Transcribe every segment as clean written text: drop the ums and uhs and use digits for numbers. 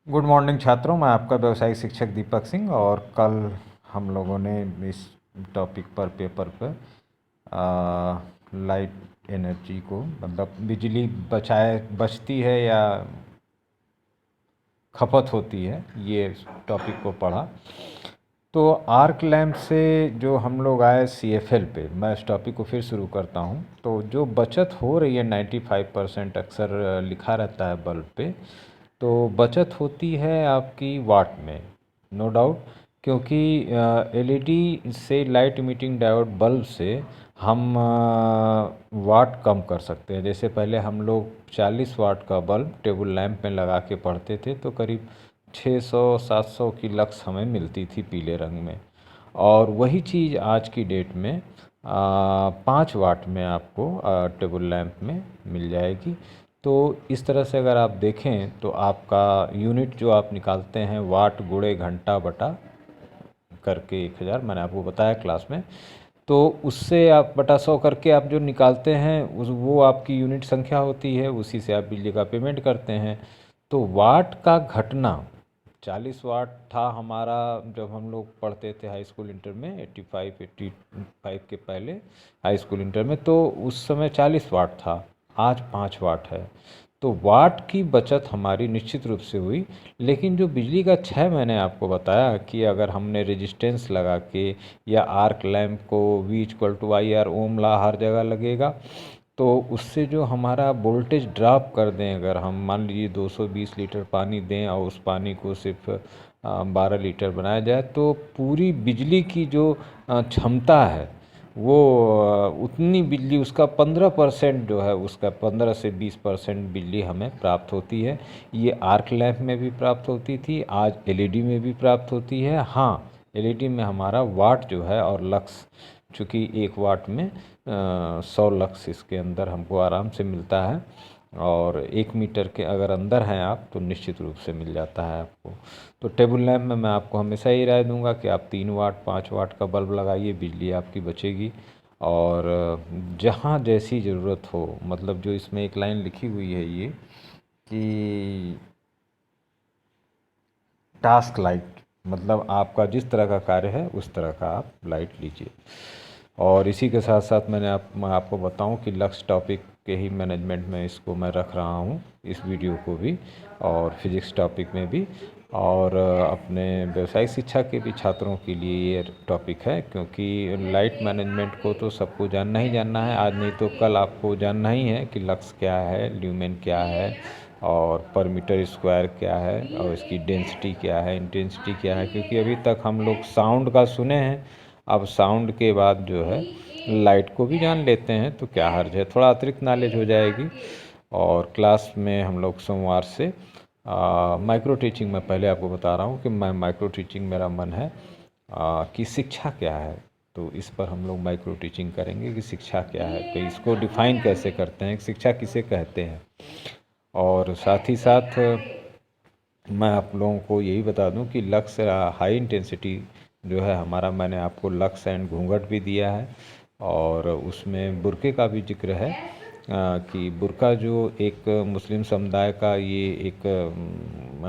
Good morning छात्रों, मैं आपका व्यवसायिक शिक्षक दीपक सिंह। और कल हम लोगों ने इस टॉपिक पर पेपर पर लाइट एनर्जी को मतलब बिजली बचती है या खपत होती है, ये टॉपिक को पढ़ा। तो आर्क लैंप से जो हम लोग आए CFL पे, मैं इस टॉपिक को फिर शुरू करता हूँ। तो जो बचत हो रही है 95% अक्सर लिखा रहता है बल्ब पे, तो बचत होती है आपकी वाट में, नो डाउट। क्योंकि LED से, लाइट इमिटिंग डायोड बल्ब से हम वाट कम कर सकते हैं। जैसे पहले हम लोग 40 वाट का बल्ब टेबल लैंप में लगा के पढ़ते थे तो करीब 600-700 की लक्स हमें मिलती थी पीले रंग में। और वही चीज़ आज की डेट में 5 वाट में आपको टेबल लैंप में मिल जाएगी। तो इस तरह से अगर आप देखें तो आपका यूनिट जो आप निकालते हैं, वाट गुणे घंटा बटा करके 1000, मैंने आपको बताया क्लास में, तो उससे आप बटा 100 करके आप जो निकालते हैं वो आपकी यूनिट संख्या होती है, उसी से आप बिजली का पेमेंट करते हैं। तो वाट का घटना 40 वाट था हमारा जब हम लोग पढ़ते थे हाई स्कूल इंटर में, 85 के पहले हाई स्कूल इंटर में, तो उस समय 40 वाट था, आज 5 वाट है। तो वाट की बचत हमारी निश्चित रूप से हुई। लेकिन जो बिजली का क्षय मैंने आपको बताया कि अगर हमने रेजिस्टेंस लगा के या आर्क लैंप को V = IR, ओम ला हर जगह लगेगा, तो उससे जो हमारा वोल्टेज ड्रॉप कर दें, अगर हम मान लीजिए 220 लीटर पानी दें और उस पानी को सिर्फ 12 लीटर बनाया जाए, तो पूरी बिजली की जो क्षमता है वो उतनी बिजली, उसका 15% जो है, उसका 15 से 20% बिजली हमें प्राप्त होती है। ये आर्क लैंप में भी प्राप्त होती थी, आज LED में भी प्राप्त होती है। हाँ, LED में हमारा वाट जो है और लक्स, चूँकि 1 वाट में 100 लक्स इसके अंदर हमको आराम से मिलता है, और 1 मीटर के अगर अंदर हैं आप तो निश्चित रूप से मिल जाता है आपको। तो टेबल लैंप में मैं आपको हमेशा ही राय दूंगा कि आप 3 वाट 5 वाट का बल्ब लगाइए, बिजली आपकी बचेगी। और जहाँ जैसी ज़रूरत हो, मतलब जो इसमें एक लाइन लिखी हुई है ये कि टास्क लाइट, मतलब आपका जिस तरह का कार्य है उस तरह का आप लाइट लीजिए। और इसी के साथ साथ मैं आपको बताऊं कि लक्ष्य टॉपिक के ही मैनेजमेंट में इसको मैं रख रहा हूं, इस वीडियो को भी, और फिजिक्स टॉपिक में भी, और अपने व्यवसायिक शिक्षा के भी छात्रों के लिए ये टॉपिक है। क्योंकि लाइट मैनेजमेंट को तो सबको जानना ही जानना है, आज नहीं तो कल आपको जानना ही है कि लक्स क्या है, ल्यूमेन क्या है, और पर मीटर स्क्वायर क्या है, और इसकी डेंसिटी क्या है, इंटेंसिटी क्या है। क्योंकि अभी तक हम लोग साउंड का सुने हैं, अब साउंड के बाद जो है लाइट को भी जान लेते हैं, तो क्या हर्ज है, थोड़ा अतिरिक्त नॉलेज हो जाएगी। और क्लास में हम लोग सोमवार से माइक्रो टीचिंग, मैं पहले आपको बता रहा हूँ कि मैं माइक्रो टीचिंग, मेरा मन है कि शिक्षा क्या है, तो इस पर हम लोग माइक्रो टीचिंग करेंगे कि शिक्षा क्या है, तो इसको डिफ़ाइन कैसे करते हैं, शिक्षा किसे कहते हैं। और साथ ही साथ मैं आप लोगों को यही बता दूं कि लक्स हाई इंटेंसिटी जो है हमारा, मैंने आपको लक्स एंड घूंघट भी दिया है, और उसमें बुर्के का भी जिक्र है कि बुर्का जो एक मुस्लिम समुदाय का ये एक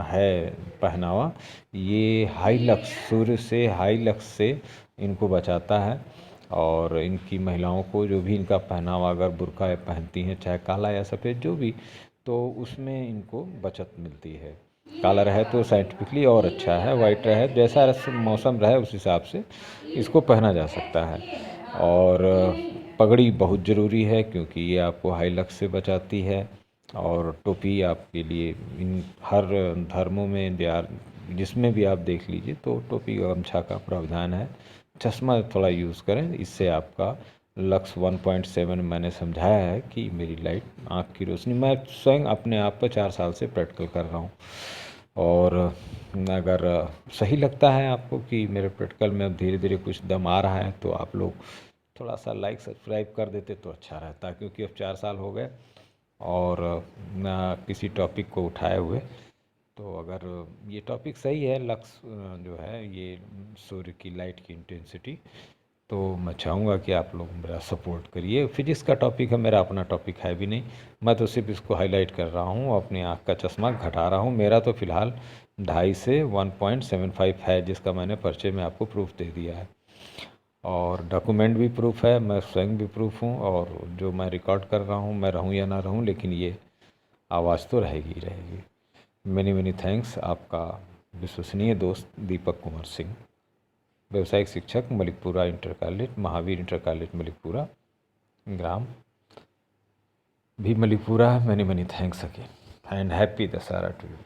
है पहनावा, ये हाई लक्स, सूर्य से हाई लक्स से इनको बचाता है। और इनकी महिलाओं को जो भी इनका पहनावा अगर बुर्का पहनती हैं, चाहे काला या सफ़ेद जो भी, तो उसमें इनको बचत मिलती है। काला रहे तो साइंटिफिकली और अच्छा है, वाइट रहे, जैसा मौसम रहे उस हिसाब से इसको पहना जा सकता है। और पगड़ी बहुत ज़रूरी है क्योंकि ये आपको हाई लक्स से बचाती है। और टोपी आपके लिए इन हर धर्मों में यार जिसमें भी आप देख लीजिए तो टोपी गमछा का प्रावधान है। चश्मा थोड़ा यूज़ करें, इससे आपका लक्स 1.7 मैंने समझाया है कि मेरी लाइट आँख की रोशनी, मैं स्वयं अपने आप पर 4 साल से प्रैक्टिकल कर रहा हूँ। और अगर सही लगता है आपको कि मेरे प्रैक्टिकल में अब धीरे धीरे कुछ दम आ रहा है, तो आप लोग थोड़ा सा लाइक सब्सक्राइब कर देते तो अच्छा रहता, क्योंकि अब 4 साल हो गए और ना किसी टॉपिक को उठाए हुए। तो अगर ये टॉपिक सही है, लक्स जो है ये सूर्य की लाइट की इंटेंसिटी, तो मैं चाहूँगा कि आप लोग मेरा सपोर्ट करिए। फिजिक्स का टॉपिक है, मेरा अपना टॉपिक है भी नहीं, मैं तो सिर्फ इसको हाईलाइट कर रहा हूँ, अपनी आँख का चश्मा घटा रहा हूँ। मेरा तो फ़िलहाल 2.5 से 1.75 है, जिसका मैंने पर्चे में आपको प्रूफ दे दिया है, और डॉक्यूमेंट भी प्रूफ है, मैं स्वयं भी प्रूफ हूँ, और जो मैं रिकॉर्ड कर रहा हूँ, मैं रहूँ या ना रहूँ, लेकिन ये आवाज़ तो रहेगी ही रहेगी। Many many thanks. आपका विश्वसनीय दोस्त दीपक कुमार सिंह, व्यवसायिक शिक्षक, Malikpura inter college, Mahavir inter college Malikpura, ग्राम भी Malikpura. Many many thanks again and happy Dussehra to you.